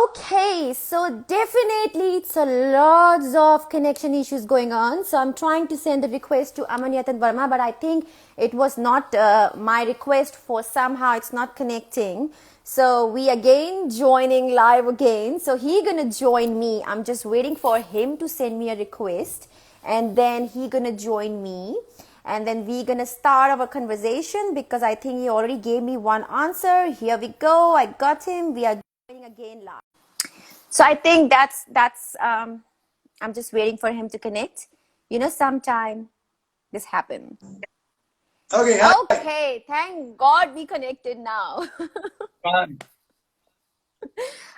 Okay, so definitely it's a lots of connection issues going on. So I'm trying to send the request to Amanyatan Verma, but I think it was not my request for somehow it's not connecting. So we again joining live again. So he gonna join me. I'm just waiting for him to send me a request, and then he gonna join me. And then we're gonna start our conversation because I think he already gave me one answer. Here we go. I got him. We are joining again live. So I think that's I'm just waiting for him to connect. You know, sometime this happens. Okay, hi. Okay, thank God we connected now. Fine.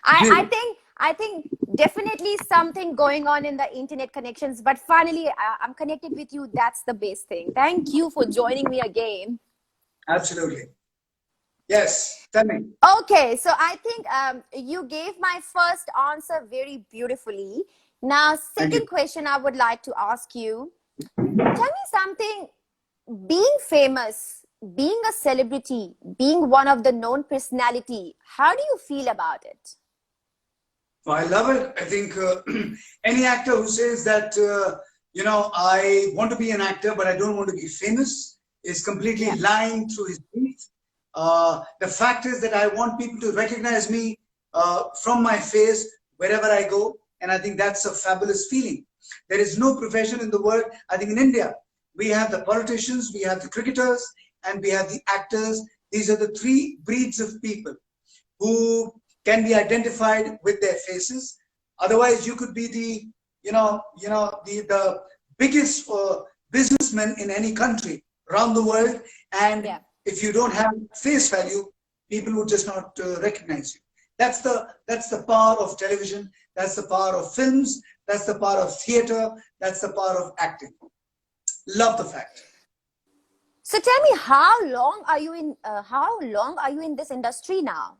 I think definitely something going on in the internet connections, but finally I'm connected with you. That's the best thing. Thank you for joining me again. Absolutely. Yes, tell me. Okay, so I think you gave my first answer very beautifully. Now, Thank you. second question I would like to ask you. Tell me something. Being famous, being a celebrity, being one of the known personality, how do you feel about it? Well, I love it. I think any actor who says that, I want to be an actor, but I don't want to be famous is completely Yeah. lying through his teeth. The fact is that I want people to recognize me from my face wherever I go. And I think that's a fabulous feeling. There is no profession in the world. I think in India, we have the politicians, we have the cricketers, and we have the actors. These are the three breeds of people who can be identified with their faces. Otherwise, you could be the biggest businessman in any country around the world, and Yeah. if you don't have face value, people would just not recognize you. That's the power of television. That's the power of films. That's the power of theater. That's the power of acting. Love the fact. So tell me, how long are you in this industry now?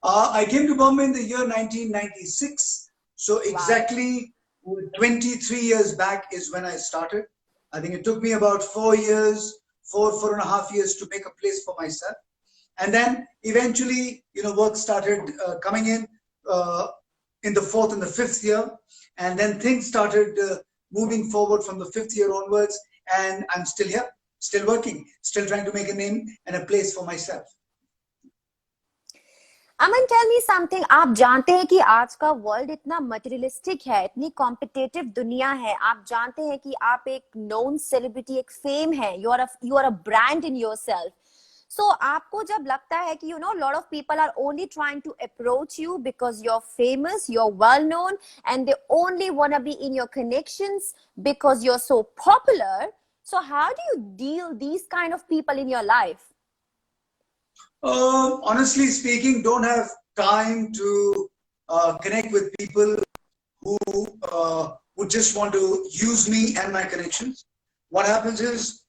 I came to Bombay in the year 1996. So exactly 23 years back is when I started. I think it took me about 4 years, four and a half years to make a place for myself. And then eventually, work started coming in the fourth and the fifth year. And then things started moving forward from the fifth year onwards. And I'm still here, still working, still trying to make a name and a place for myself. Aman, tell me something. आप जानते हैं कि आज का world इतना materialistic है, इतनी competitive दुनिया है. आप जानते हैं कि आप एक नोन सेलिब्रिटी, एक फेम है. You are a brand in yourself. So आपको जब लगता है कि lot of people are only trying to approach you because you're famous, you're well known, and they only want to be in your connections because you're so popular. So how do you deal these kind of people in your life? Honestly speaking, don't have time to connect with people who just want to use me and my connections. What happens is,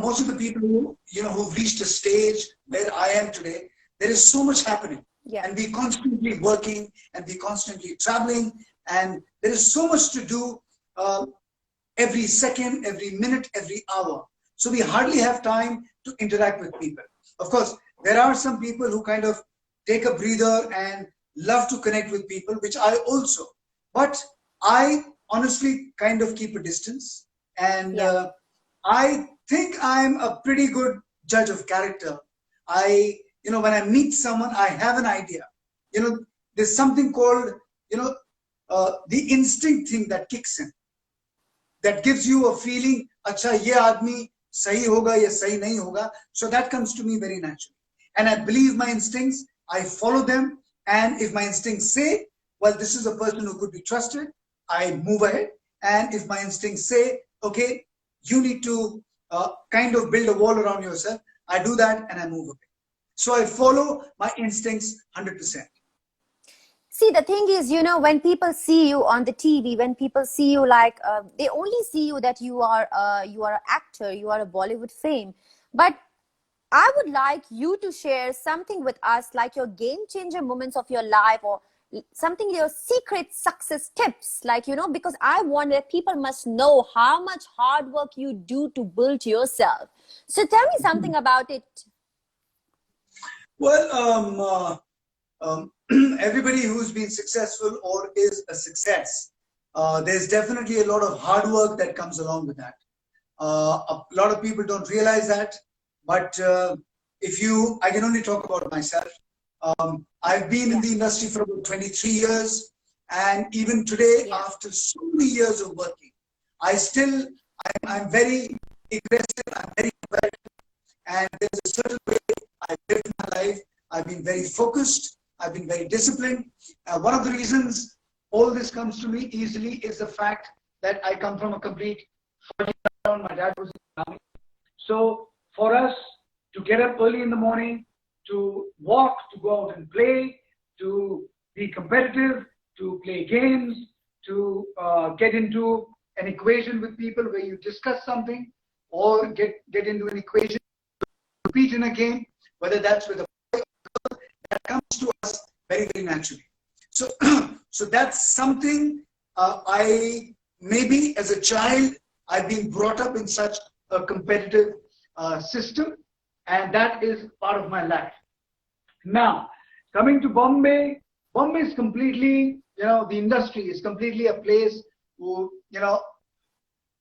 most of the people who've reached a stage where I am today, there is so much happening. Yeah. And we're constantly working and we're constantly traveling, and there is so much to do every second, every minute, every hour. So we hardly have time to interact with people. Of course, there are some people who kind of take a breather and love to connect with people, which I also. But I honestly kind of keep a distance. And I think I'm a pretty good judge of character. When I meet someone, I have an idea. There's something called, the instinct thing that kicks in. That gives you a feeling, acha, ye aadmi sahi hoga ya sahi nahi hoga. So that comes to me very naturally. And I believe my instincts, I follow them. And if my instincts say, well, this is a person who could be trusted, I move ahead. And if my instincts say, okay, you need to kind of build a wall around yourself, I do that and I move away. So I follow my instincts 100%. See, the thing is, when people see you on the TV, when people see you they only see you that you are an actor, you are a Bollywood fame. But I would like you to share something with us, like your game changer moments of your life, or something, your secret success tips, because I want that people must know how much hard work you do to build yourself. So tell me something about it. Well, everybody who's been successful or is a success, there's definitely a lot of hard work that comes along with that. A lot of people don't realize that, but I can only talk about myself. I've been in the industry for about 23 years, and even today, after so many years of working, I'm very aggressive, I'm very competitive, and there's a certain way I live my life. I've been very focused, I've been very disciplined. One of the reasons all this comes to me easily is the fact that I come from a complete background. My dad was in the army. So for us to get up early in the morning, to walk, to go out and play, to be competitive, to play games, to get into an equation with people where you discuss something, or get into an equation to compete in a game, whether that's with a boy or a girl, that comes to us very, very naturally. So, so that's something maybe as a child, I've been brought up in such a competitive system, and that is part of my life. Now, coming to Bombay, Bombay is completely, the industry is completely a place who,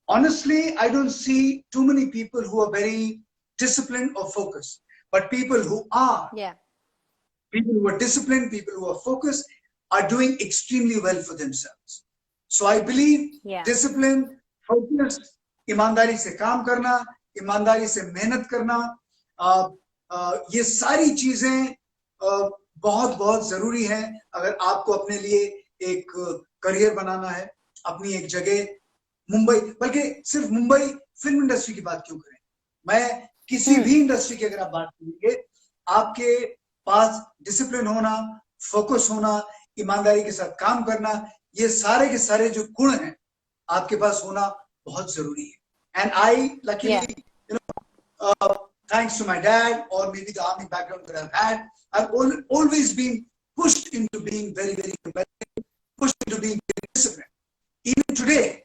honestly, I don't see too many people who are very disciplined or focused, but people who are, people who are disciplined, people who are focused, are doing extremely well for themselves. So I believe discipline, focus, ईमानदारी से काम करना, ईमानदारी से मेहनत करना, ये सारी चीजें बहुत बहुत जरूरी हैं अगर आपको अपने लिए एक करियर बनाना है, अपनी एक जगह मुंबई, बल्कि सिर्फ मुंबई फिल्म इंडस्ट्री की बात क्यों करें, मैं किसी भी इंडस्ट्री की अगर आप बात करेंगे, आपके पास डिसिप्लिन होना, फोकस होना, ईमानदारी के साथ काम करना, ये सारे के सारे जो गुण हैं आपके पास होना बहुत जरूरी है. And I luckily, thanks to my dad or maybe the army background that I've had, I've always been pushed into being very, very competitive, pushed into being very disciplined. Even today,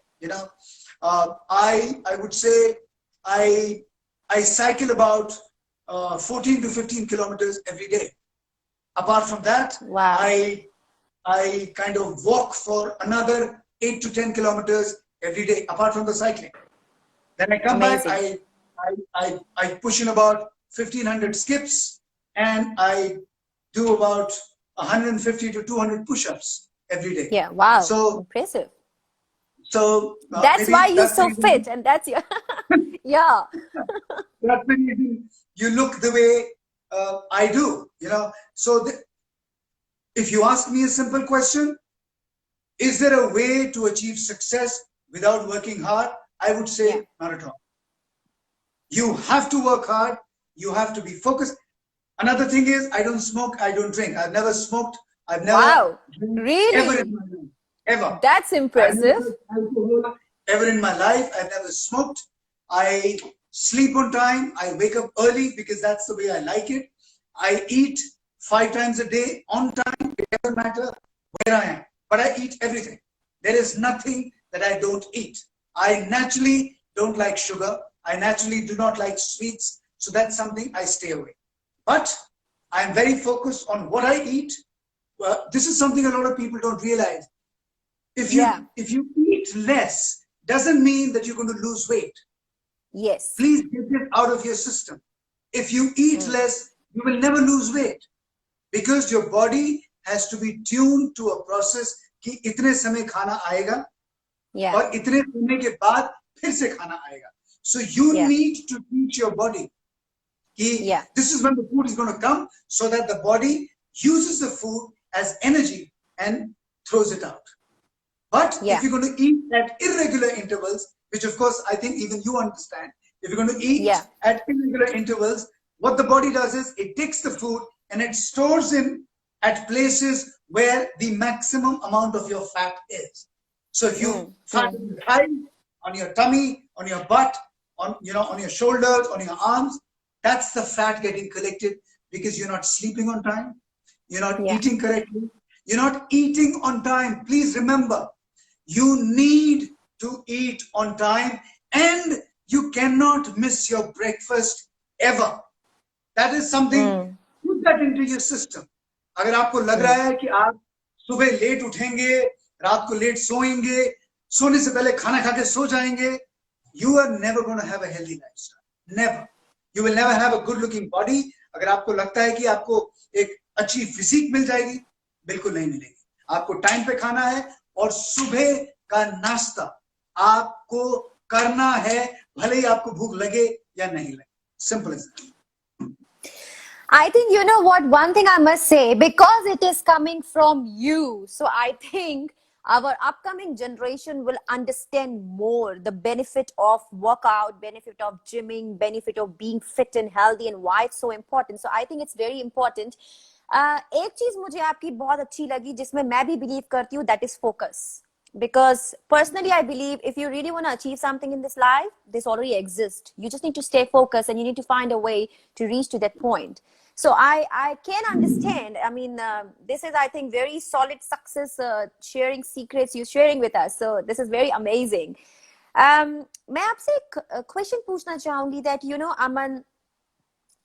I would say I cycle about 14 to 15 kilometers every day. Apart from that, I kind of walk for another 8 to 10 kilometers every day, apart from the cycling. Then I come back, I push in about 1,500 skips, and I do about 150 to 200 push-ups every day. Yeah, wow, so impressive. So that's why you're so fit, and that's your yeah. That's the reason you look the way I do. So if you ask me a simple question, is there a way to achieve success without working hard? I would say not at all. You have to work hard. You have to be focused. Another thing is, I don't smoke, I don't drink. I've never smoked. I've never really? Ever in my life. Ever. That's impressive. Ever in my life, I've never smoked. I sleep on time. I wake up early because that's the way I like it. I eat 5 times a day on time. It doesn't matter where I am. But I eat everything. There is nothing that I don't eat. I naturally don't like sugar. I naturally do not like sweets. So that's something I stay away. But I'm very focused on what I eat. Well, this is something a lot of people don't realize. If you eat less, doesn't mean that you're going to lose weight. Yes. Please get it out of your system. If you eat less, you will never lose weight, because your body has to be tuned to a process कि इतने समय खाना आएगा और इतने समय के बाद फिर से खाना आएगा. So you need to teach your body कि this is when the food is going to come, so that the body uses the food as energy and throws it out. But if you're going to eat at irregular intervals, which of course I think even you understand, if you're going to eat at irregular intervals, what the body does is it takes the food and it stores in at places where the maximum amount of your fat is. So if you fat in your thigh, on your tummy, on your butt, on your shoulders, on your arms, that's the fat getting collected because you're not sleeping on time, you're not eating correctly, you're not eating on time. Please remember, you need to eat on time, and you cannot miss your breakfast ever. That is something, put that into your system. अगर आपको लग रहा है कि आप सुबह late उठेंगे, रात को लेट सोएंगे, सोने से पहले खाना खा के सो जाएंगे, you are never going to have a healthy lifestyle. Never. You will never have a good looking body. अगर आपको लगता है कि आपको एक अच्छी फिजिक मिल जाएगी, बिल्कुल नहीं मिलेगी. आपको टाइम पे खाना है और सुबह का नाश्ता आपको करना है, भले ही आपको भूख लगे या नहीं लगे. Simple as that. I think, you know what, one thing I must say, because it is coming from you, so I think our upcoming generation will understand more the benefit of workout, benefit of gymming, benefit of being fit and healthy, and why it's so important. So I think it's very important. एक चीज मुझे आपकी बहुत अच्छी लगी जिसमें मैं भी बिलीव करती हूँ, that is focus. Because personally I believe if you really want to achieve something in this life, this already exists. You just need to stay focused and you need to find a way to reach to that point. So I can understand. I mean, this is, I think, very solid success sharing secrets you're sharing with us. So this is very amazing. मैं आपसे एक question पूछना चाहूंगी that, you know, Aman,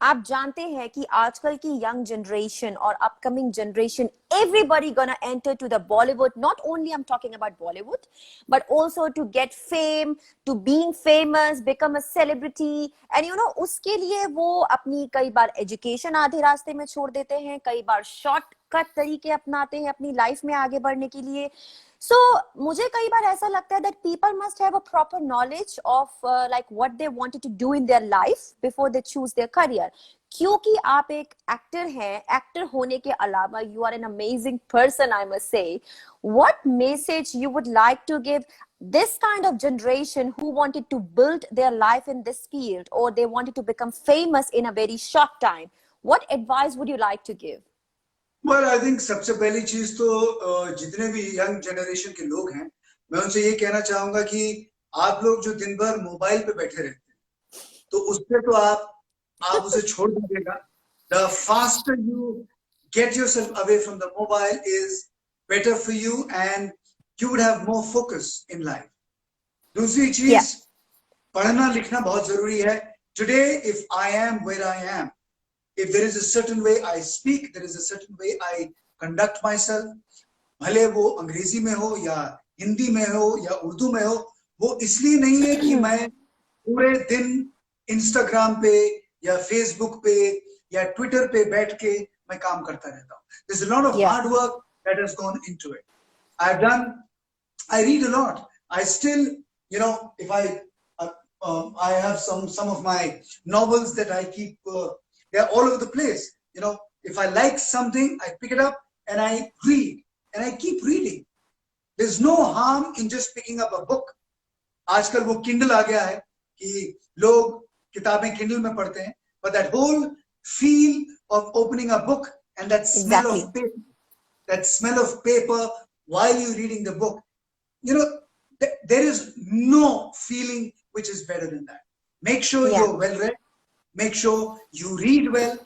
आप जानते हैं कि आजकल की यंग जनरेशन और upcoming generation, everybody gonna enter to the Bollywood. Not only I'm talking about Bollywood, but also to get fame, to being famous, become a celebrity. And you know, उसके लिए वो अपनी कई बार एजुकेशन आधे रास्ते में छोड़ देते हैं, कई बार शॉर्टकट तरीके अपनाते हैं अपनी लाइफ में आगे बढ़ने के लिए. So मुझे कई बार ऐसा लगता है that people must have a proper knowledge of like what they wanted to do in their life before they choose their career. क्योंकि आप एक एक्टर हैं, एक्टर होने के अलावा you are an amazing person, I must say. What message you would like to give this kind of generation who wanted to build their life in this field, or they wanted to become famous in a very short time? What advice would you like to give? Well, I think सबसे पहली चीज तो जितने भी young generation के लोग हैं, मैं उनसे ये कहना चाहूंगा कि आप लोग जो दिन भर मोबाइल पे बैठे रहते हैं, तो उससे तो आप उसे छोड़ दीजिएगा. The faster you get yourself away from the mobile is better for you, and you would have more focus in life. दूसरी चीज, पढ़ना लिखना बहुत जरूरी है. Today, if I am where I am, if there is a certain way I speak, there is a certain way I conduct myself, भले वो अंग्रेजी में हो या हिंदी में हो या उर्दू में हो, वो इसलिए नहीं है कि मैं पूरे दिन इंस्टाग्राम पे या फेसबुक पे या ट्विटर पे बैठ के मैं काम करता रहता हूँ. There's a lot of hard work that has gone into it. I read a lot. I still, you know, if I have some of my novels that I keep, they're all over the place. You know, if I like something, I pick it up and I read, and I keep reading. There's no harm in just picking up a book. आजकल वो Kindle आ गया है कि लोग किताबें Kindle में पढ़ते हैं, but that whole feel of opening a book and that smell of paper while you're reading the book, you know, there is no feeling which is better than that. Make sure you're well read. Make sure you read well.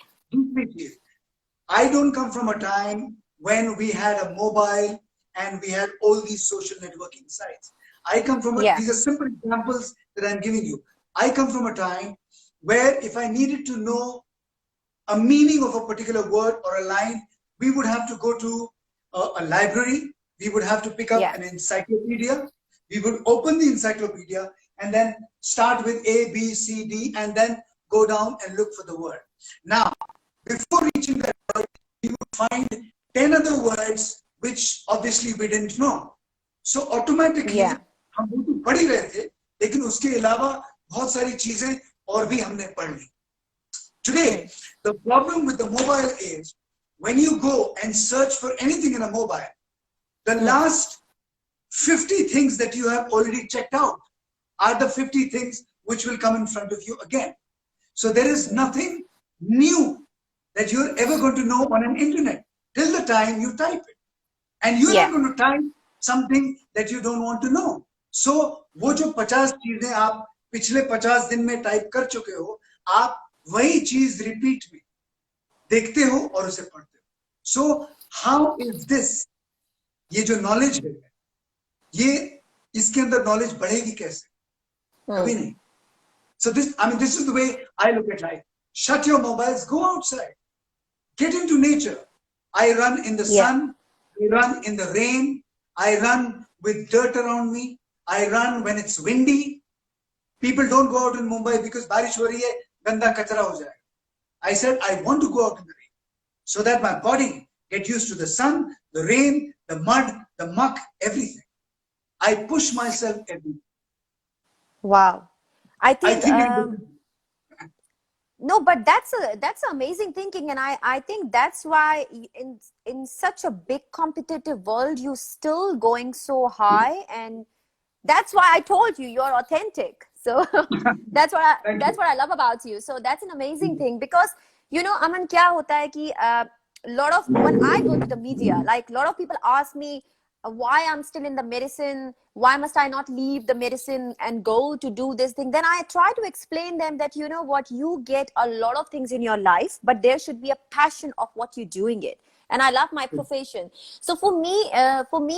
I don't come from a time when we had a mobile and we had all these social networking sites. I come from these are simple examples that I'm giving you. I come from a time where if I needed to know a meaning of a particular word or a line, we would have to go to a library. We would have to pick up an encyclopedia. We would open the encyclopedia and then start with A, B, C, D, and then go down and look for the word. Now, before reaching that word, we would find 10 other words which obviously we didn't know. So automatically, हम वो तो पढ़ ही रहे थे, लेकिन उसके अलावा बहुत सारी चीजें और भी हमने पढ़ ली. Today, the problem with the mobile is when you go and search for anything in a mobile, the last 50 things that you have already checked out are the 50 things which will come in front of you again. So there is nothing new that you're ever going to know on an internet till the time you type it. And you're not going to type something that you don't want to know. So वो जो 50 चीजें आप पिछले 50 दिन में type कर चुके हो, आप वही चीज रिपीट में देखते हो और उसे पढ़ते हो. So how is this? ये जो नॉलेज है, ये इसके अंदर नॉलेज बढ़ेगी कैसे? कभी नहीं. So this is the way I look at life. Shut your mobiles, go outside, get into nature, I run in the Yeah. sun, I run in the rain, I run with dirt around me, I run when it's windy. People don't go out in Mumbai because बारिश हो रही है, गंदा कचरा हो जाएगा. I said I want to go out in the rain so that my body get used to the sun, the rain, the mud, the muck, everything. I push myself every day. Wow. I I think think it no, but that's amazing thinking, and I think that's why in such a big competitive world you still going so high, and that's why I told you you're authentic. So thank that's you. what I love about you. So that's an amazing thing because Aman, क्या होता है कि lot of when I go to the media, like a lot of people ask me why I'm still in the medicine, why must I not leave the medicine and go to do this thing. Then I try to explain them that you know what, you get a lot of things in your life, but there should be a passion of what you're doing it. And I love my profession. So for me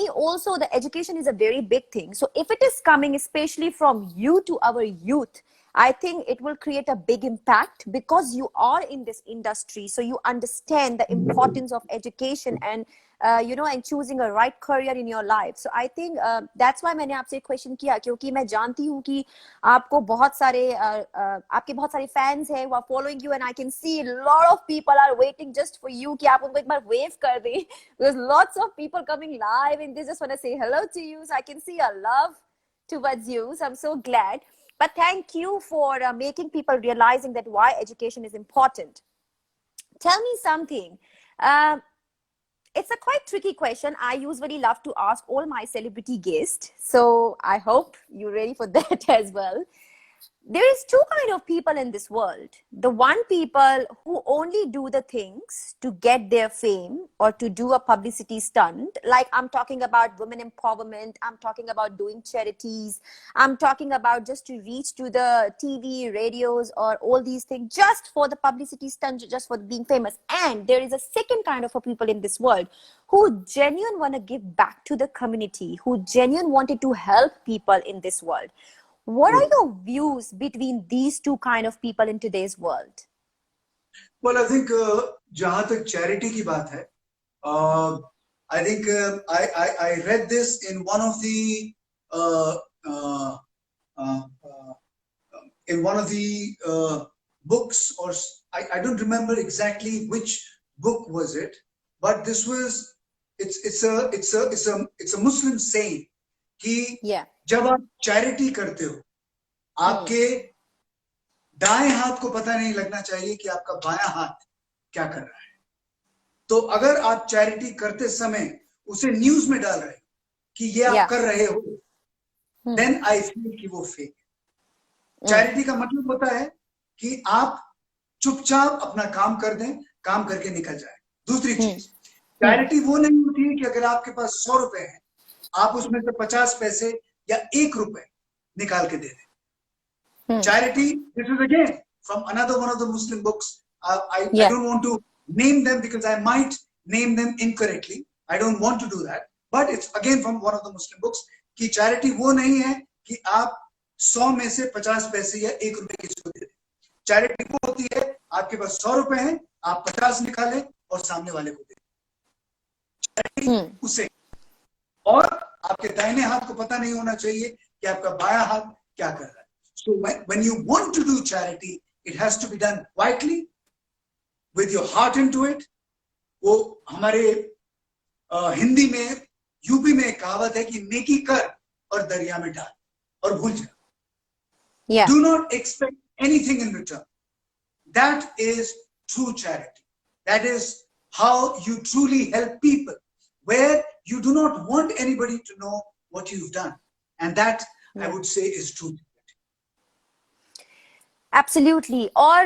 also the education is a very big thing. So if it is coming especially from you to our youth, I think it will create a big impact because you are in this industry. So you understand the importance of education and and choosing a right career in your life. So I think that's why मैंने आपसे question किया, क्योंकि मैं जानती हूँ कि आपको बहुत सारे आपके बहुत सारे फैंस हैं who are following you, and I can see a lot of people are waiting just for you कि आप उनको एक बार wave कर दें, because lots of people coming live and they just want to say hello to you. So I can see a love towards you. So I'm so glad. But thank you for making people realizing that why education is important. Tell me something. Uh, it's a quite tricky question. I usually love to ask all my celebrity guests. So I hope you're ready for that as well. There is two kind of people in this world. The one people who only do the things to get their fame or to do a publicity stunt. Like I'm talking about women empowerment. I'm talking about doing charities. I'm talking about just to reach to the TV, radios, or all these things just for the publicity stunt, just for being famous. And there is a second kind of a people in this world who genuinely want to give back to the community, who genuinely wanted to help people in this world. What are your views between these two kind of people in today's world? Well, I think जहाँ तक charity की बात है, I think I read this in one of the uh, uh, uh, books, or I don't remember exactly which book was it, but this was it's a Muslim saying कि Yeah. जब आप charity करते हो, आपके दाएं हाथ को पता नहीं लगना चाहिए कि आपका बायां हाथ क्या कर रहा है. तो अगर आप चैरिटी करते समय उसे न्यूज में डाल रहे हो कि ये आप कर रहे हो, देन आई फील कि वो फेक है. चैरिटी का मतलब होता है कि आप चुपचाप अपना काम कर दें, काम करके निकल जाए. दूसरी चीज, चैरिटी वो नहीं होती है कि अगर आपके पास 100 रुपए हैं, आप उसमें से 50 पैसे या 1 रुपए निकाल के दे दें. Charity, this is again from another one of the Muslim books. I don't want to name them because I might name them incorrectly. I don't want to do that. But it's again from one of the Muslim books कि charity वो नहीं है कि आप 100 में से 50 पैसे या 1 रुपए किसी को दे दें. Charity वो होती है आपके पास 100 रुपए हैं, आप 50 निकालें और सामने वाले को दें. Charity उसे, और आपके दाहिने हाथ को पता नहीं होना चाहिए कि आपका बायां हाथ क्या कर रहा है. So when you want to do charity, it has to be done quietly, with your heart into it. वो हमारे हिंदी में, यूपी में एक कहावत है कि नेकी कर और दरिया में डाल और भूल जा. Yeah. Do not expect anything in return. That is true charity. That is how you truly help people, where you do not want anybody to know what you've done. And that, I would say, is true. Absolutely. और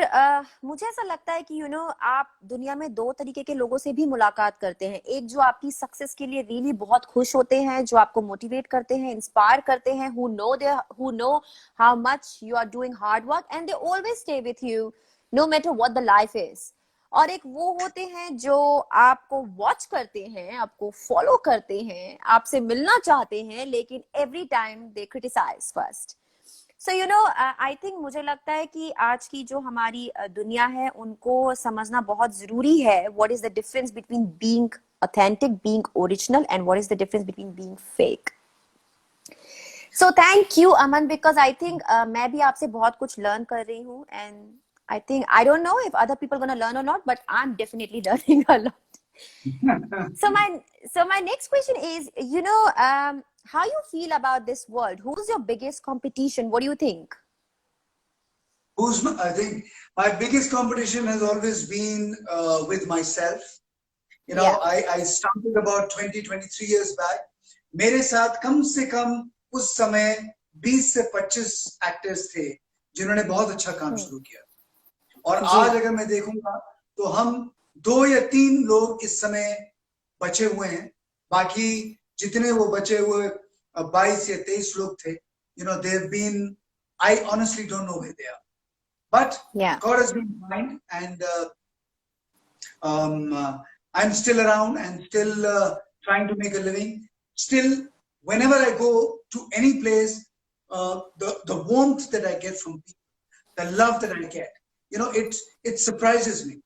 मुझे ऐसा लगता है कि आप दुनिया में दो तरीके के लोगों से भी मुलाकात करते हैं. एक जो आपकी सक्सेस के लिए रियली बहुत खुश होते हैं, जो आपको मोटिवेट करते हैं, इंस्पायर करते हैं, who know how much you are doing hard work and they always stay with you no matter what the life is. और एक वो होते हैं जो आपको वॉच करते हैं, आपको फॉलो करते हैं, आपसे मिलना चाहते हैं, लेकिन every time they criticise first. So you know, I think मुझे लगता है कि आज की जो हमारी दुनिया है उनको समझना बहुत जरूरी है. What is the difference between being authentic, being original, and what is the difference between being fake? So thank you, Aman, because I think मैं भी आपसे बहुत कुछ learn कर रही हूँ, and I think I don't know if other people gonna learn or not, but I'm definitely learning a lot. So my next question is, you know, how you feel about this world? Who's your biggest competition? What do you think? I think my biggest competition has always been with myself. You know, Yeah. I started about 23 years back. मेरे साथ कम से कम उस समय 20 से 25 actors थे जिन्होंने बहुत अच्छा काम शुरू किया. और जी. आज अगर मैं देखूंगा तो हम 2 या 3 लोग इस समय बचे हुए हैं. बाकी जितने वो बचे हुए 22 या 23 लोग थे, you know, they've been, I honestly don't know where they are. But Yeah. God has been kind, and I'm still around and still trying to make a living. Still, whenever I go to any place, the warmth that I get from people, the love that I get, you know, it surprises me,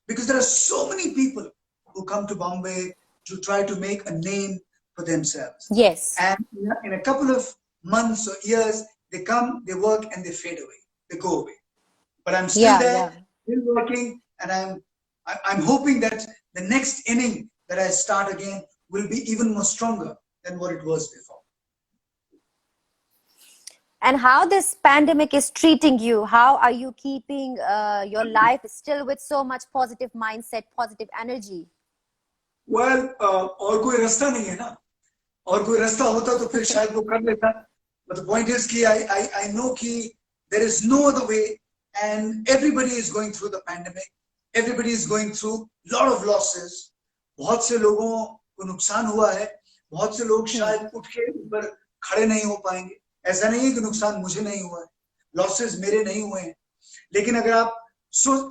because there are so many people who come to Bombay to try to make a name for themselves. Yes. And in a couple of months or years, they come, they work, and they fade away. They go away. But I'm still there, still working, and I'm hoping that the next inning that I start again will be even more stronger than what it was before. And how this pandemic is treating you? How are you keeping your life still with so much positive mindset, positive energy? Well, और कोई रास्ता नहीं है ना. और कोई रास्ता होता तो फिर शायद वो कर लेता. But the point is कि I know कि there is no other way, and everybody is going through the pandemic. Everybody is going through lot of losses. बहुत से लोगों को नुकसान हुआ है. बहुत से लोग शायद उठ के ऊपर खड़े नहीं हो पाएंगे. ऐसा नहीं है कि नुकसान मुझे नहीं हुआ है, लॉसेस मेरे नहीं हुए हैं. लेकिन अगर आप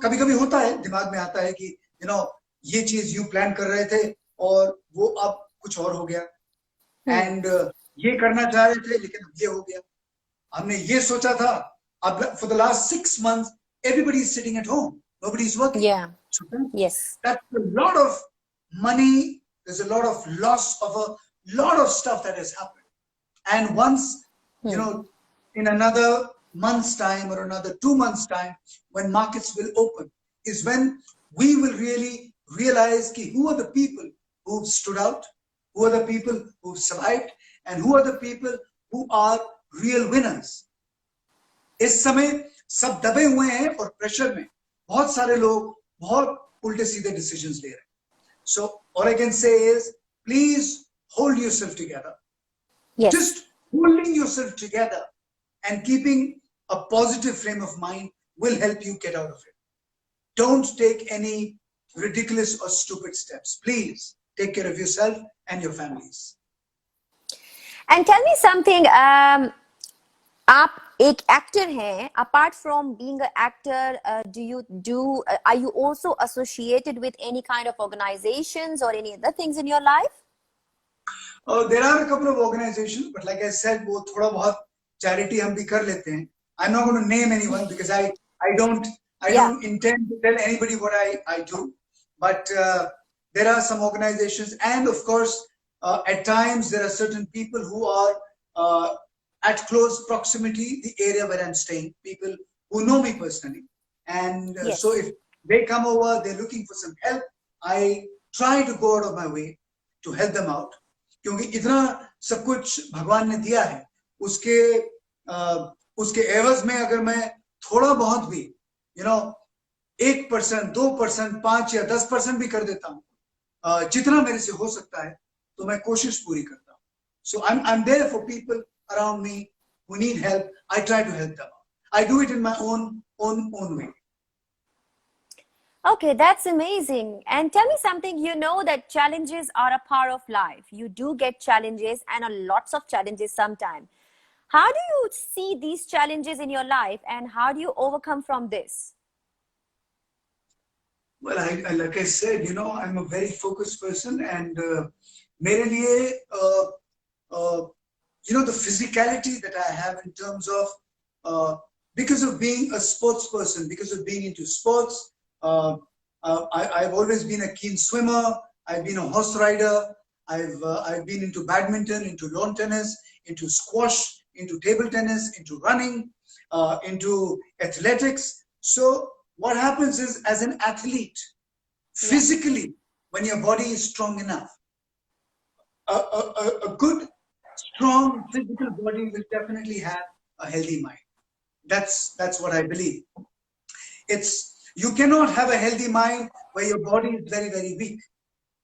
कभी कभी होता है, दिमाग में आता है कि यू नो ये चीज यू प्लान कर रहे थे और वो अब कुछ और हो गया, एंड ये करना चाह रहे थे लेकिन अब ये हो गया. हमने ये सोचा था. अब for the last 6 months everybody is sitting at home, nobody is working. Yeah. So yes, that's a lot of money. There's a lot of loss of a lot of stuff that has happened. And once you know, in another month's time or another 2 months time, when markets will open, is when we will really realize ki who are the people who've stood out, who are the people who've survived, and who are the people who are real winners. इस समय सब दबे हुए हैं और pressure में बहुत सारे लोग बहुत उल्टे सीधे डिसीजंस ले रहे हैं. So all I can say is, please hold yourself together. yes. Just holding yourself together and keeping a positive frame of mind will help you get out of it. Don't take any ridiculous or stupid steps. Please take care of yourself and your families. And tell me something, आप एक actor हैं. Apart from being an actor, are you also associated with any kind of organizations or any other things in your life? There are a couple of organizations, but like I said, वो थोड़ा बहुत charity हम भी कर लेते हैं. I'm not going to name anyone because I don't intend to tell anybody what I do. But there are some organizations, and of course, at times there are certain people who are at close proximity, the area where I'm staying, people who know me personally. And so if they come over, they're looking for some help, I try to go out of my way to help them out. क्योंकि इतना सब कुछ भगवान ने दिया है, उसके एवज में अगर मैं थोड़ा बहुत भी 1%, 2%, 5 या 10% भी कर देता हूँ, जितना मेरे से हो सकता है, तो मैं कोशिश पूरी करता हूँ. So I'm there for people around me who need help. I try to help them out. I do it in my own way. Okay, that's amazing. And tell me something, you know that challenges are a part of life. You do get challenges and lots of challenges sometimes. How do you see these challenges in your life and how do you overcome from this? Well, like I said, I'm a very focused person, and मेरे लिए the physicality that I have in terms of because of being a sports person, because of being into sports. I've always been a keen swimmer. I've been a horse rider. I've been into badminton, into lawn tennis, into squash, into table tennis, into running, into athletics. So what happens is, as an athlete, physically, when your body is strong enough, a good, strong physical body will definitely have a healthy mind. That's what I believe. You cannot have a healthy mind where your body is very, very weak.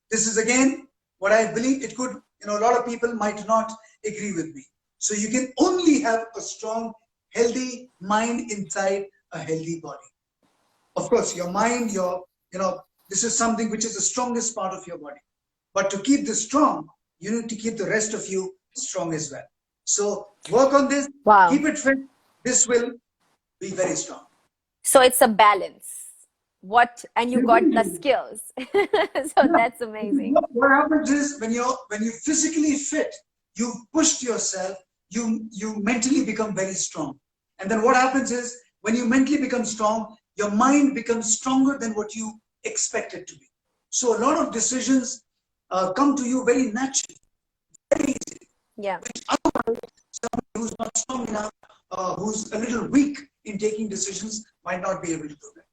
This is again what I believe. It could, a lot of people might not agree with me. So you can only have a strong, healthy mind inside a healthy body. Of course, your mind, this is something which is the strongest part of your body. But to keep this strong, you need to keep the rest of you strong as well. So work on this, keep it fit. This will be very strong. So it's a balance. And you got the skills. So that's amazing. What happens is, when you're physically fit, you've pushed yourself, you mentally become very strong. And then what happens is, when you mentally become strong, your mind becomes stronger than what you expect it to be. So a lot of decisions come to you very naturally, very easy. Yeah. Which otherwise, someone who's not strong enough, who's a little weak in taking decisions, might not be able to do that.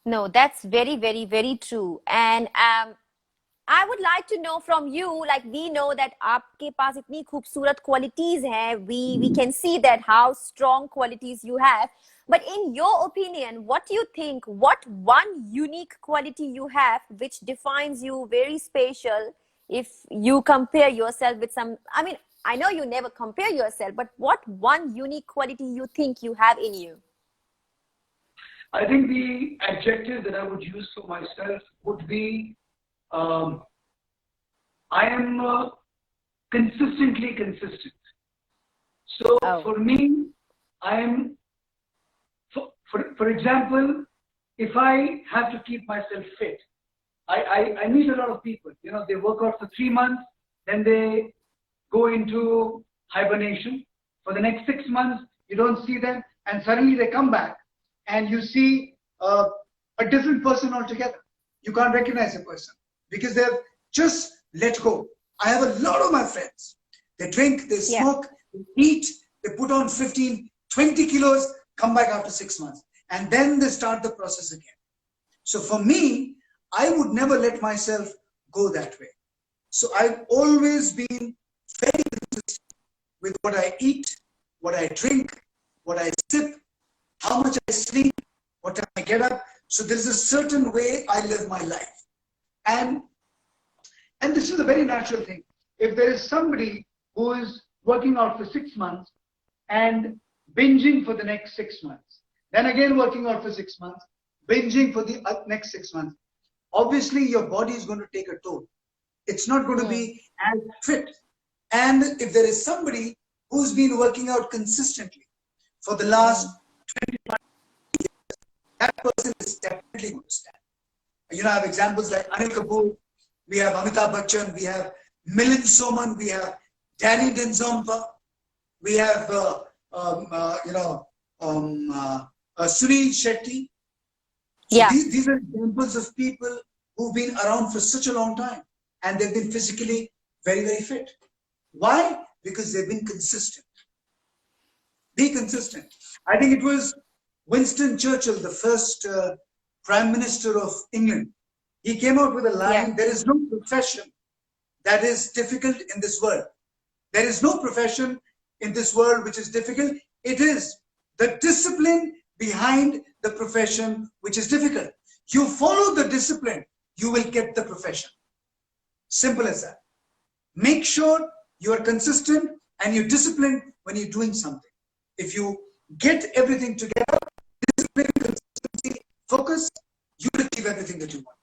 No, that's very, very, very true. And I would like to know from you, like, we know that आपके पास इतनी खूबसूरत qualities हैं. We can see that how strong qualities you have. But in your opinion, what do you think? What one unique quality you have which defines you very special if you compare yourself with some? I mean, I know you never compare yourself, but what one unique quality you think you have in you? I think the adjective that I would use for myself would be, I am consistently consistent. So for me, I am, for example, if I have to keep myself fit, I meet a lot of people. They work out for 3 months, then they go into hibernation. For the next 6 months, you don't see them, and suddenly they come back. And you see a different person altogether. You can't recognize a person because they've just let go. I have a lot of my friends. They drink, they smoke, they eat, they put on 15, 20 kilos, come back after 6 months. And then they start the process again. So for me, I would never let myself go that way. So I've always been very consistent with what I eat, what I drink, what I sip, how much I sleep, what time I get up. So there's a certain way I live my life. And this is a very natural thing. If there is somebody who is working out for 6 months and binging for the next 6 months, then again working out for 6 months, binging for the next 6 months, obviously your body is going to take a toll. It's not going to be as fit. And if there is somebody who's been working out consistently for the last 25 years, that person is definitely going to stand. I have examples like Anil Kapoor, we have Amitabh Bachchan, we have Milind Soman, we have Danny Denzompa, we have Sunil Shetty. So these are examples of people who've been around for such a long time, and they've been physically very, very fit. Why? Because they've been consistent. Be consistent. I think it was Winston Churchill, the first Prime Minister of England. He came out with a line, there is no profession that is difficult in this world. There is no profession in this world which is difficult. It is the discipline behind the profession which is difficult. You follow the discipline, you will get the profession. Simple as that. Make sure you are consistent and you're disciplined when you're doing something. If you get everything together, discipline, consistency, focus, you will achieve everything that you want.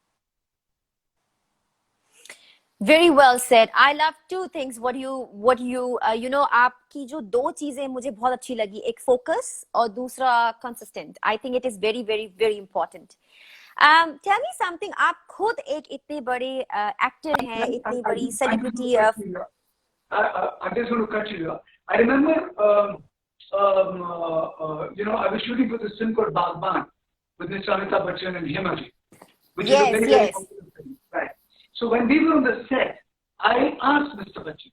Very well said. I love two things. आपकी जो दो चीजें मुझे बहुत अच्छी लगी, एक focus और दूसरा consistent. I think it is very, very, very important. Tell me something. आप खुद एक इतने बड़े actor हैं, इतनी बड़ी celebrity. I just want to cut you. I remember, I was shooting for this film called Bagban with Mr. Amitabh Bachchan and Himaji, which is a very, very popular film. Right. So when we were on the set, I asked Mr. Bachchan,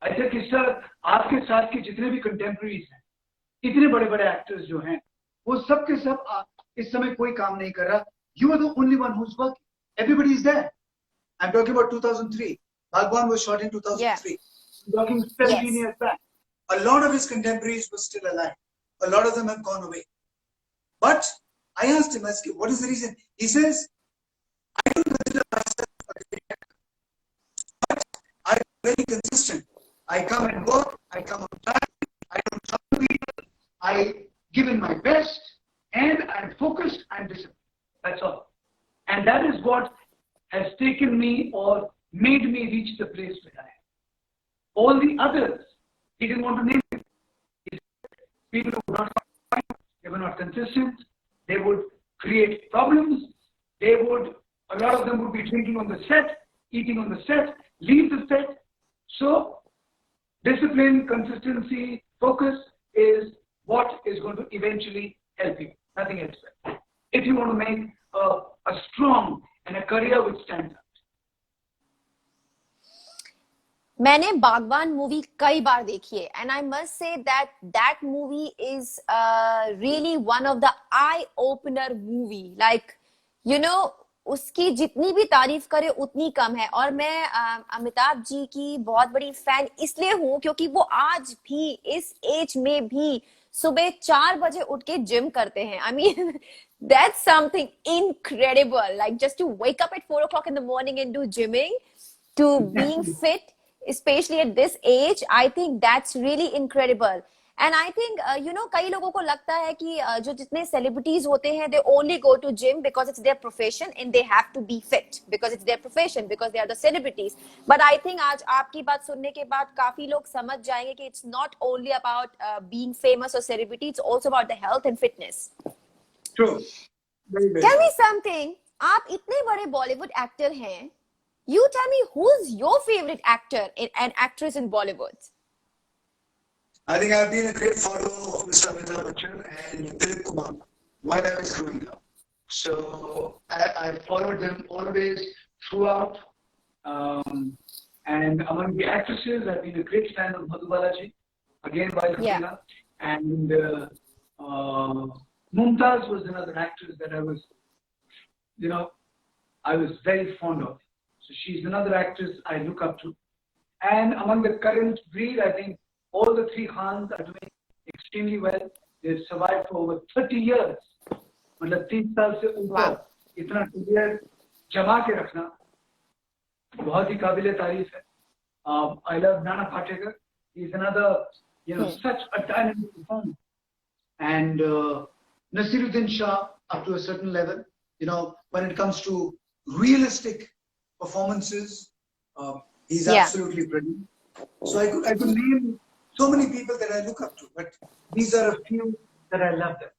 I said कि sir आपके साथ के जितने भी contemporaries हैं, इतने बड़े-बड़े actors जो हैं, वो सब के सब इस समय कोई काम नहीं कर रहा. You are the only one who's working. Everybody is there. I'm talking about 2003. Bhagwan was shot in 2003. Yeah. I'm talking 17 years back. A lot of his contemporaries were still alive. A lot of them have gone away. But I asked him, what is the reason? He says, I don't consider myself a great actor, but I'm very consistent. I come and work, I come on time, I don't trouble people, I give in my best, and I'm focused and disciplined. That's all. And that is what has taken me or made me reach the place where I am. All the others, he didn't want to name it. People who were not fine, they were not consistent, they would create problems, a lot of them would be drinking on the set, eating on the set, leave the set. So discipline, consistency, focus is what is going to eventually help you, nothing else. If you want to make a strong and a career which stands out. मैंने बागबान movie कई बार देखी है and I must say that movie is really one of the eye opener movie. Like, you know, उसकी जितनी भी तारीफ करे उतनी कम है. और मैं अमिताभ जी की बहुत बड़ी फैन इसलिए हूँ क्योंकि वो आज भी इस एज में भी सुबह 4 बजे उठ के जिम करते हैं. I mean, that's something incredible. Like, just to wake up at 4 o'clock in the morning and do gymming, to being fit, especially at this age, I think that's really incredible. And I think, कई लोगों को लगता है कि जो जितने celebrities होते हैं, they only go to gym because it's their profession and they have to be fit because it's their profession, because they are the celebrities. But I think आज आपकी बात सुनने के बाद काफी लोग समझ जाएंगे कि it's not only about being famous or celebrity, it's also about the health and fitness. True. Tell me something. आप इतने बड़े Bollywood actor हैं. You tell me, who's your favorite actor and actress in Bollywood? I think I've been a great follower of Mr. Amitabh Bachchan and Dilip Kumar while I was growing up. So I followed them always throughout. And among the actresses, I've been a great fan of Madhu Balaji, again by Hasina. And Mumtaz was another actress that I was very fond of. So she's another actress I look up to. And among the current breed, I think all the three Khans are doing extremely well. They've survived for over 30 years. मतलब 30 साल से ऊपर इतना career जमा के रखना बहुत ही काबिले तारीफ है. I love Nana Patekar. He's another, such a talented performer. And Nasiruddin Shah, up to a certain level, when it comes to realistic performances, he's absolutely brilliant. So I could name so many people that I look up to, but these are a few that I love them.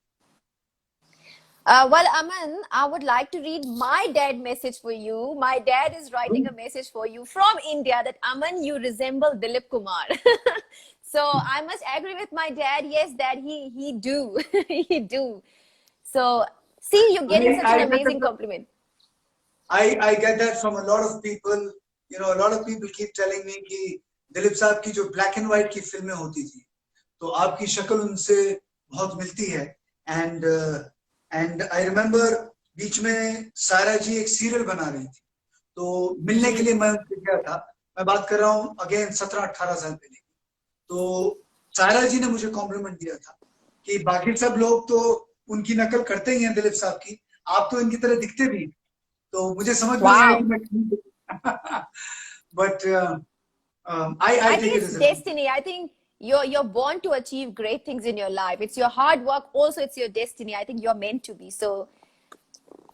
Well, Aman, I would like to read my dad message for you. My dad is writing a message for you from India that, Aman, you resemble Dilip Kumar. So I must agree with my dad. Yes, Dad, he do. He do. So, see, you're getting such an amazing compliment. I get that from a lot of people. A lot of people keep telling me कि दिलीप साहब की जो black and white की फिल्में होती थी, तो आपकी शक्ल उनसे बहुत मिलती है. And I remember बीच में सारा जी एक सीरियल बना रही थी, तो मिलने के लिए मैं उनसे गया था. मैं बात कर रहा हूँ अगेन 17-18 साल पहले की. तो सारा जी ने मुझे कॉम्प्लीमेंट दिया था कि बाकी सब लोग तो उनकी नकल करते ही हैं दिलीप साहब की, आप तो इनकी तरह दिखते भी. तो मुझे समझ में आया कि मैं but I think it's destiny. I think you're born to achieve great things in your life. It's your hard work, also it's your destiny. I think you're meant to be. So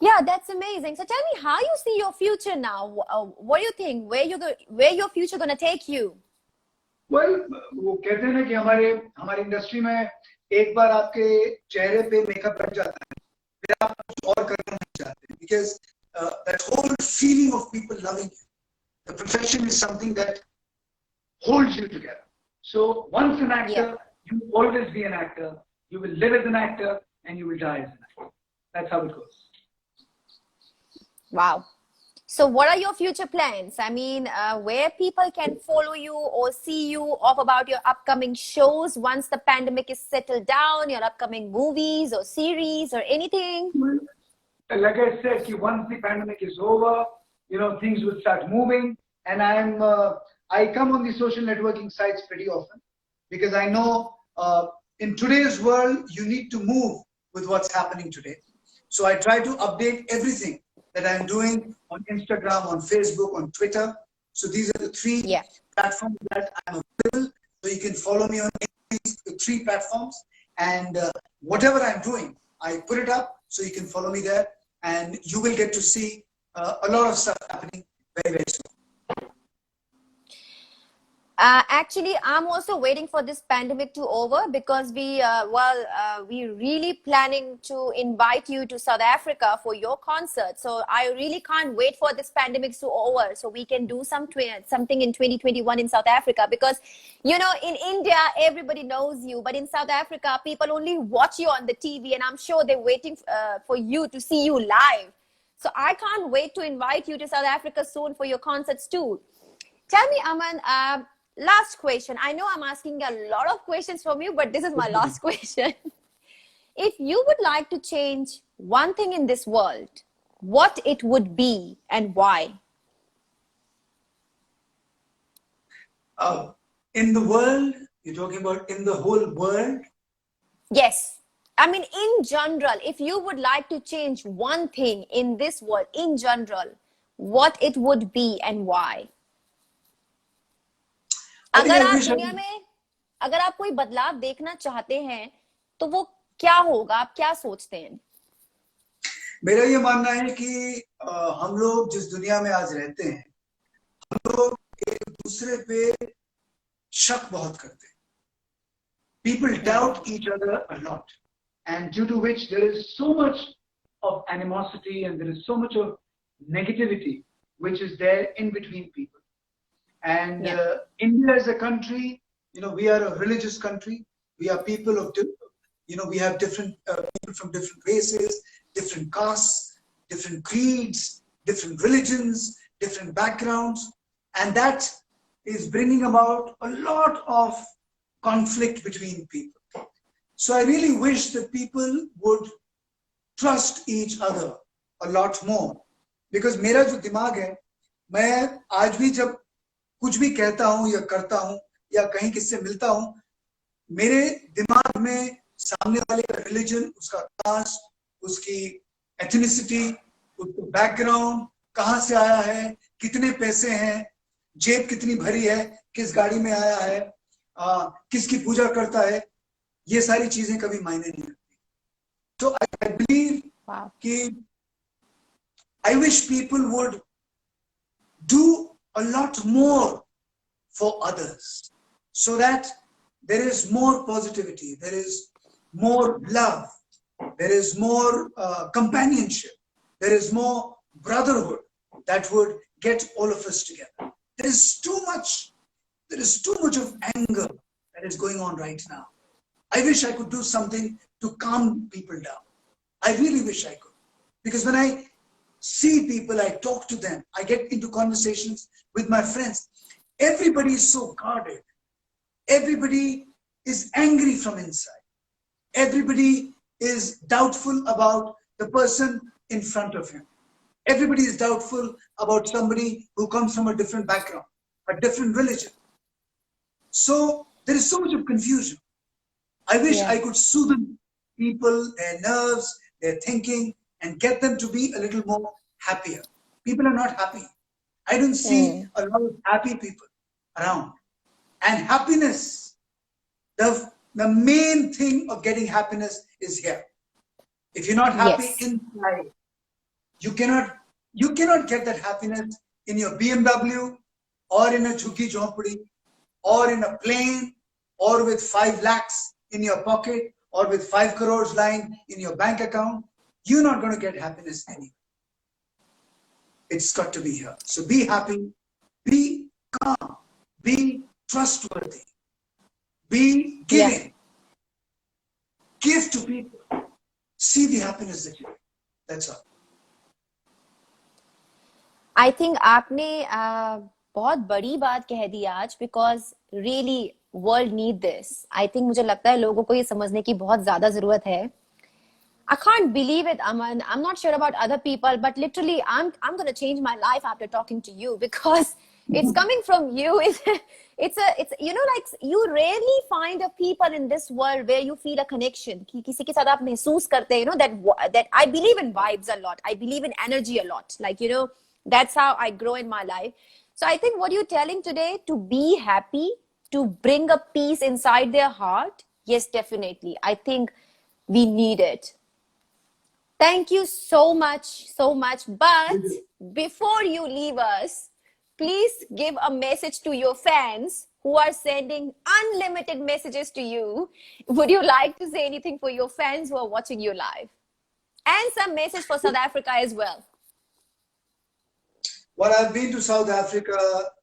yeah, that's amazing. So tell me how you see your future now. What do you think? Where your future gonna take you? Well, वो कहते हैं ना कि हमारी industry में एक बार आपके चेहरे पे मेकअप लग जाता है, फिर आप कुछ और करना नहीं चाहते, because that whole feeling of people loving you. The profession is something that holds you together. So once an actor, you will always be an actor. You will live as an actor and you will die as an actor. That's how it goes. Wow. So what are your future plans? I mean, where people can follow you or see you of about your upcoming shows once the pandemic is settled down, your upcoming movies or series or anything? Like I said, once the pandemic is over, things will start moving. And I come on the social networking sites pretty often because I know in today's world, you need to move with what's happening today. So I try to update everything that I'm doing on Instagram, on Facebook, on Twitter. So these are the three platforms that I'm available. So you can follow me on these three platforms. And whatever I'm doing, I put it up so you can follow me there. And you will get to see a lot of stuff happening very, very soon. Actually, I'm also waiting for this pandemic to over because we're really planning to invite you to South Africa for your concert. So I really can't wait for this pandemic to over so we can do something in 2021 in South Africa because, in India, everybody knows you. But in South Africa, people only watch you on the TV and I'm sure they're waiting for you to see you live. So I can't wait to invite you to South Africa soon for your concerts too. Tell me, Aman, last question. I know I'm asking a lot of questions from you, but this is my last question. If you would like to change one thing in this world, what it would be and why? In the world, you're talking about in the whole world? Yes. I mean, in general, if you would like to change one thing in this world, in general, what it would be and why? अगर आप कोई बदलाव देखना चाहते हैं तो वो क्या होगा आप क्या सोचते हैं मेरा ये मानना है कि हम लोग जिस दुनिया में आज रहते हैं हम लोग एक दूसरे पे शक बहुत करते हैं people doubt each other a lot and due to which there is so much of animosity and there is so much of negativity which is there in between people. And India is a country, we are a religious country. We are people of, we have different people from different races, different castes, different creeds, different religions, different backgrounds. And that is bringing about a lot of conflict between people. So I really wish that people would trust each other a lot more. Because मेरा जो दिमाग है, मैं आज भी जब कुछ भी कहता हूं या करता हूं या कहीं किससे मिलता हूं मेरे दिमाग में सामने वाले का रिलीजन उसका कास्ट उसकी एथनिसिटी उसका बैकग्राउंड कहां से आया है कितने पैसे हैं जेब कितनी भरी है किस गाड़ी में आया है किसकी पूजा करता है ये सारी चीजें कभी मायने नहीं रखती तो आई बिलीव कि I wish people would do a lot more for others so that there is more positivity, there is more love, there is more companionship, there is more brotherhood that would get all of us together. There is too much of anger that is going on right now. I wish I could do something to calm people down. I really wish I could. Because when I see people, I talk to them, I get into conversations with my friends. Everybody is so guarded. Everybody is angry from inside. Everybody is doubtful about the person in front of him. Everybody is doubtful about somebody who comes from a different background, a different religion. So there is so much of confusion. I wish I could soothe people, their nerves, their thinking, and get them to be a little more happier. People are not happy. I don't see a lot of happy people around. And happiness, the main thing of getting happiness is here. If you're not happy inside, you cannot get that happiness in your BMW or in a jhuggi jhompadi or in a plane or with 5 lakhs in your pocket or with 5 crores lying in your bank account. You're not going to get happiness anywhere. It's got to be here. So be happy, be calm, be trustworthy, be giving, give to people, see the happiness that you have. That's all. I think आपने बहुत बड़ी बात कह दी आज, because really world need this. I think मुझे लगता है लोगों को ये समझने की बहुत ज्यादा जरूरत है. I can't believe it, Aman. I'm not sure about other people, but literally, I'm going to change my life after talking to you, because it's coming from you. It's you know, like, you rarely find a people in this world where you feel a connection. कि किसी के साथ आप महसूस करते हैं, you know, that I believe in vibes a lot. I believe in energy a lot. Like, you know, that's how I grow in my life. So I think what you're telling today, to be happy, to bring a peace inside their heart, yes, definitely. I think we need it. Thank you so much, so much. But before you leave us, please give a message to your fans who are sending unlimited messages to you. Would you like to say anything for your fans who are watching you live? And some message for South Africa as well. Well, I've been to South Africa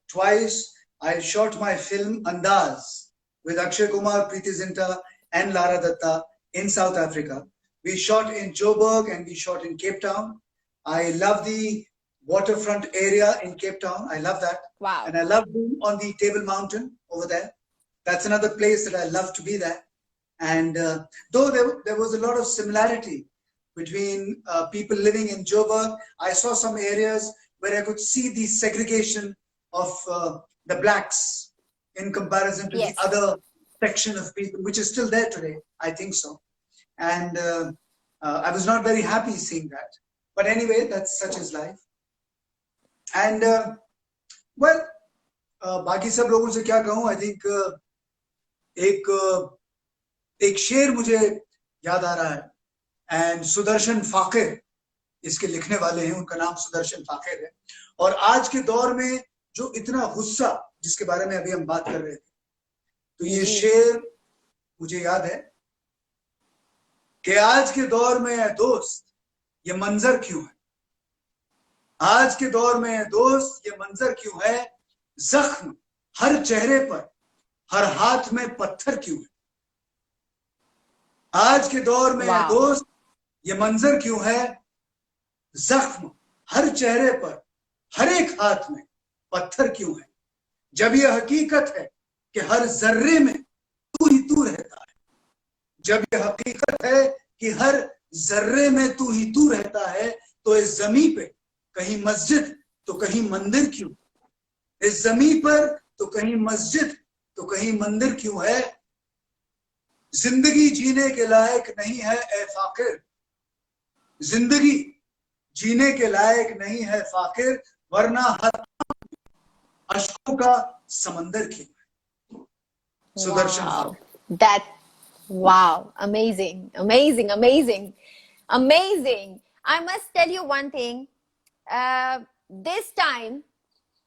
twice. I shot my film Andaz with Akshay Kumar, Preeti Zinta, and Lara Datta in South Africa. We shot in Joburg and we shot in Cape Town. I love the waterfront area in Cape Town. I love that. Wow. And I love being on the Table Mountain over there. That's another place that I love to be there. And though there was a lot of similarity between people living in Joburg, I saw some areas where I could see the segregation of the blacks in comparison to the other section of people, which is still there today. I think so. And I was not very happy seeing that. But anyway, that's such is life. And well, बाकी सब लोगों से क्या कहूँ? I think एक शेर मुझे याद आ रहा है. And सुदर्शन फाकिर इसके लिखने वाले हैं. उनका नाम सुदर्शन फाकिर है. और आज के दौर में जो इतना गुस्सा, जिसके बारे में अभी हम बात कर रहे थे, तो ये शेर मुझे याद है कि आज के दौर में है दोस्त, ये मंजर क्यों है? आज के दौर में है दोस्त, ये मंजर क्यों है? जख्म हर चेहरे पर, हर हाथ में पत्थर क्यों है? आज के दौर में है दोस्त, ये मंजर क्यों है? जख्म हर चेहरे पर, हर एक हाथ में पत्थर क्यों है? जब यह हकीकत है कि हर जर्रे में तू ही तू रहता है, जब यह हकीकत है कि हर जर्रे में तू ही तू रहता है, तो इस जमीन पे कहीं मस्जिद तो कहीं मंदिर क्यों? इस जमीन पर तो कहीं मस्जिद तो कहीं मंदिर क्यों है? जिंदगी जीने के लायक नहीं है ए फाकिर, जिंदगी जीने के लायक नहीं है फाकिर, वरना हर अश्कों का समंदर क्यों है? Sudarshan Fakir. Wow, amazing, amazing, amazing, amazing. I must tell you one thing. This time,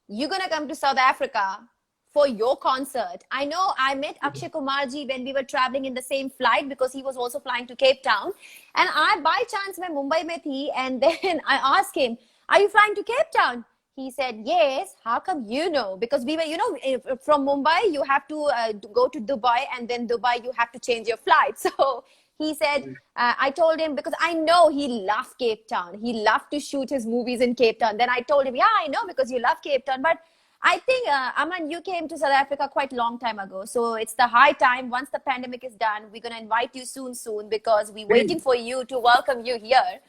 you're going to come to South Africa for your concert. I know I met Akshay Kumar ji when we were traveling in the same flight, because he was also flying to Cape Town. And I, by chance, मैं Mumbai में थी, and then I asked him, are you flying to Cape Town? He said, yes. How come you know? Because we were, you know, from Mumbai, you have to go to Dubai, and then Dubai, you have to change your flight. So he said, I told him, because I know he loved Cape Town. He loved to shoot his movies in Cape Town. Then I told him, yeah, I know, because you love Cape Town. But I think, Aman, you came to South Africa quite a long time ago. So it's the high time. Once the pandemic is done, we're going to invite you soon, because we're waiting for you to welcome you here.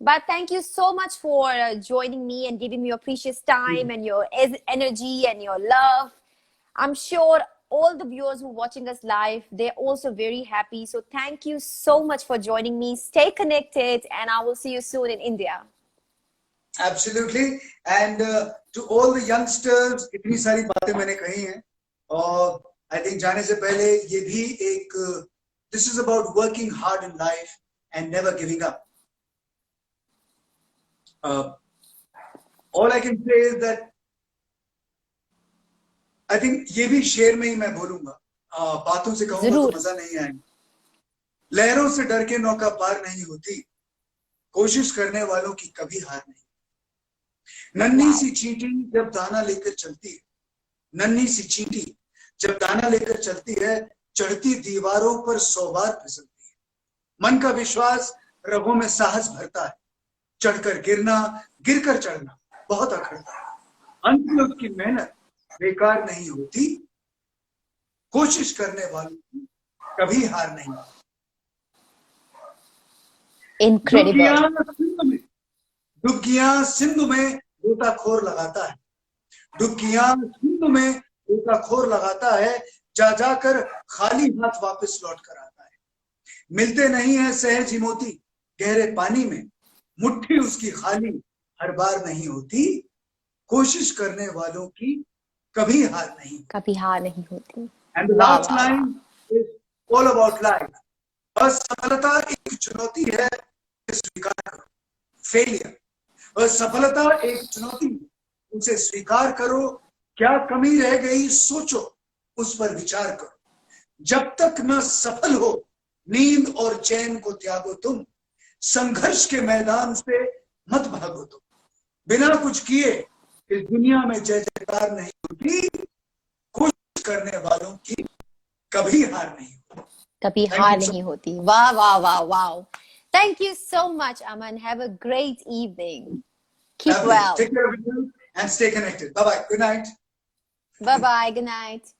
But thank you so much for joining me and giving me your precious time and your energy and your love. I'm sure all the viewers who are watching us live, they're also very happy. So thank you so much for joining me. Stay connected, and I will see you soon in India. Absolutely. And to all the youngsters, इतनी सारी बातें मैंने कही हैं, और I think जाने से पहले ये भी एक, this is about working hard in life and never giving up. All I can say is that I think ये भी शेर में ही मैं बोलूंगा, बातों से कहूंगा तो मजा नहीं आएगा. लहरों से डर के नौका पार नहीं होती, कोशिश करने वालों की कभी हार नहीं. नन्ही सी चींटी जब दाना लेकर चलती है, नन्ही सी चींटी जब दाना लेकर चलती है, चढ़ती दीवारों पर 100 बार फिसलती है। मन का विश्वास रगों में साहस भरता है, चढ़कर गिरना, गिरकर चढ़ना बहुत अखरता है। अंत में उसकी मेहनत बेकार नहीं होती, कोशिश करने वालों की कभी हार नहीं होती। Incredible. डुबकियां सिंधु में गोताखोर लगाता है, डुबकियां सिंधु में गोताखोर लगाता है, जा जाकर खाली हाथ वापस लौट कर आता है। मिलते नहीं है सहज ही मोती गहरे पानी में, मुट्ठी उसकी खाली हर बार नहीं होती, कोशिश करने वालों की कभी हार नहीं होती। And the last line is all about life. असफलता एक चुनौती है, स्वीकार करो। फेलियर, असफलता एक चुनौती, उसे स्वीकार करो। क्या कमी रह गई सोचो, उस पर विचार करो। जब तक न सफल हो, नींद और चैन को त्यागो तुम, संघर्ष के मैदान से मत भागो तुम। बिना कुछ किए इस दुनिया में जय जयकार नहीं होती, कोशिश करने वालों की कभी हार नहीं होती। Wow, wow, wow, wow. Thank you so much, Aman. Have a great evening. Keep well. Take care of yourself and stay connected. Bye bye. Good night. Bye bye. Good night.